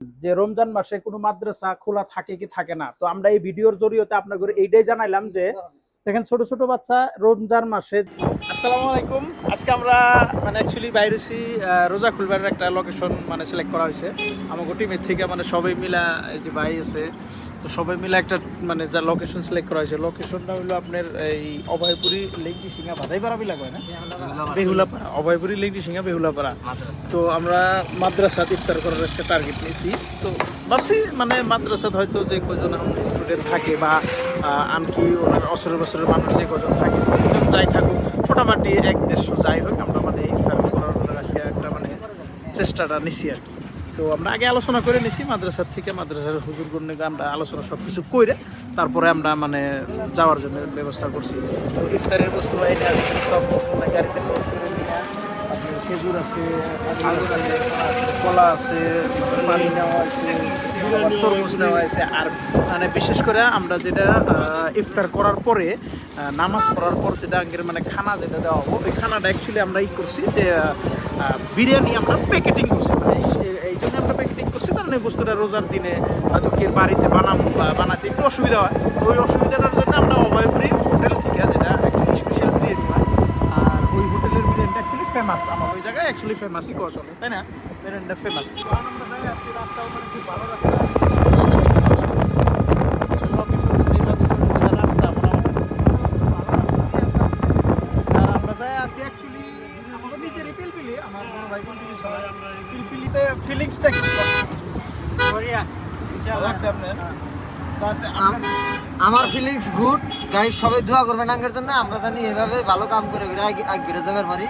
যে রমজান মাসে কোনো মাদ্রাসা খোলা থাকে কি থাকে না। তো আমরা এই ভিডিওর জরিয়তে আপনাদের এইটাই জানাইলাম যে দেখেন ছোট ছোট বাচ্চা রমজান মাসে। আসসালামু আলাইকুম। আজকে আমরা মানে অ্যাকচুয়ালি বাইরেছি রোজা খুলবার একটা লোকেশন মানে সিলেক্ট করা হয়েছে আমাকে টিমের থেকে, মানে সবাই মিলা, এই যে ভাই আছে, তো সবাই মিলে একটা মানে যা লোকেশন সিলেক্ট করা হয়েছে। লোকেশনটা হলো আপনার এই অভয়পুরি লেংটি সিঙ্গা বাধাইপাড়া বিলা কয় না, বেহুলাপাড়া, অভয়পুরি লেংটি সিঙ্গা বেহুলাপাড়া। তো আমরা মাদ্রাসাত ইফতার করার একটা টার্গেট নিয়েছি। তো ভাবছি মানে মাদ্রাসাত হয়তো যে কজন স্টুডেন্ট থাকে বা আনকি ওনার বছরের মানুষ যে কজন থাকে, একজন যাই থাকুক, মোটামুটি 1-150 যাই হোক, আমরা মানে ইফতার করার আজকে একটা মানে চেষ্টাটা নিছি আর কি। তো আমরা আগে আলোচনা করে নিছি মাদ্রাসার থেকে, মাদ্রাসার হুজুরগণ আমরা আলোচনা সব কিছু করে তারপরে আমরা মানে যাওয়ার জন্য ব্যবস্থা করছি। তো ইফতারের বস্তু সব মানে গাড়িতে করে নিয়ে খেজুর আছে, আঙুর আছে, কলা আছে, পানি নেওয়া আছে, তরমুজ নেওয়া হয়েছে। আর মানে বিশেষ করে আমরা যেটা ইফতার করার পরে নামাজ পড়ার পর যেটা আগের মানে খানা যেটা দেওয়া হবো, ওই খানাটা অ্যাকচুয়ালি আমরা করছি যে বিরিয়ানি আমরা প্যাকেটিং করছি। মানে এই জন্য আমরা প্যাকেটিং করছি, কারণ এই বস্তুটা রোজার দিনে হয়তো কে বাড়িতে বানাতে একটু অসুবিধা হয়। ওই অসুবিধাটার জন্য আমরা অভয়পুরি হোটেল থেকে, যেটা অ্যাকচুয়ালি স্পেশাল বিরিয়ানি হয়, আর ওই হোটেলের বিরিয়ানিটা অ্যাকচুয়ালি ফেমাস, আমার ওই জায়গায় অ্যাকচুয়ালি ফেমাসই কোয়া চলে, তাই না? বিরিয়ানিটা ফেমাস। আমরা জায়গায় আসছি, রাস্তা ওখানে খুব ভালো রাস্তা, আমার ফিলিংস গুড গাইস, সবাই দোয়া করবেন আগের জন্য। আমরা জানি এভাবে ভালো কাম করে আগ বেড়ে যাবার পারি।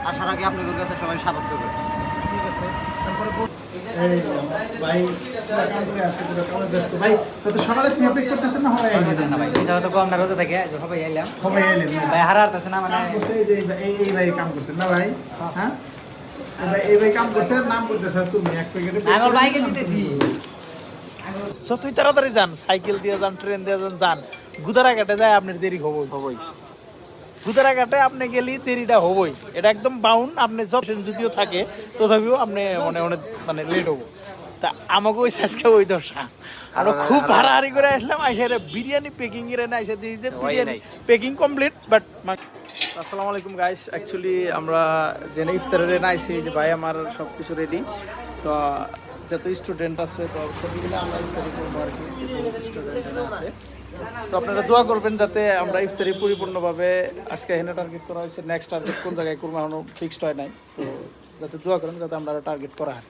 আশা রাখি আপনাদের কাছে সবাই সাপোর্ট করবেন। ঠিক আছে। তারপরে ভাই কাম করে আছে, ভাই তো সকালে তুমি অপেক্ষা করতেছেন না? হয় না ভাই, এই তো আমরা রোজা থেকে সবাই এলাম, সবাই এলেন ভাই হারাতেছে না, মানে এই ভাই কাম করছেন না ভাই? হ্যাঁ এই ভাই কাম করছে, নাম করতেছ তুমি এক প্যাকেটে আগল ভাইকে দিতেছি। তুই তাড়াতাড়ি যান, সাইকেল দিয়ে যান, ট্রেন দিয়ে যান, গুদারাঘাটে যায় আপনার দেরি হবই। গুদারাঘাটে আপনি গেলি দেরিটা হবই, এটা একদম বাউন্ড। আপনি যদিও থাকে তথাপিও আপনি মানে অনেক মানে লেট হবো। তা আমাকে ওই আজকে ওই দশা, আমরা খুব হারাহারি করে আসলাম। আইসা বিরিয়ানি প্যাকিং এর না এসে দিয়েছে, বিরিয়ানি প্যাকিং কমপ্লিট। বাট আসসালামু আলাইকুম গাইস, অ্যাকচুয়ালি আমরা জেনে ইফতারে নাইছি যে ভাই আমার সব কিছু রেডি। তো যত স্টুডেন্ট আছে তো সবগুলো আমরা ইফতারি করবো আর কি, স্টুডেন্ট আছে। তো আপনারা দোয়া করবেন যাতে আমরা ইফতারি পরিপূর্ণভাবে, আজকে এখানে টার্গেট করা হয়েছে, নেক্সট টার্গেট কোন জায়গায় করবো এখনো ফিক্সড হয় নাই। তো যাতে দোয়া করেন যাতে আমরা টার্গেট করা হয়।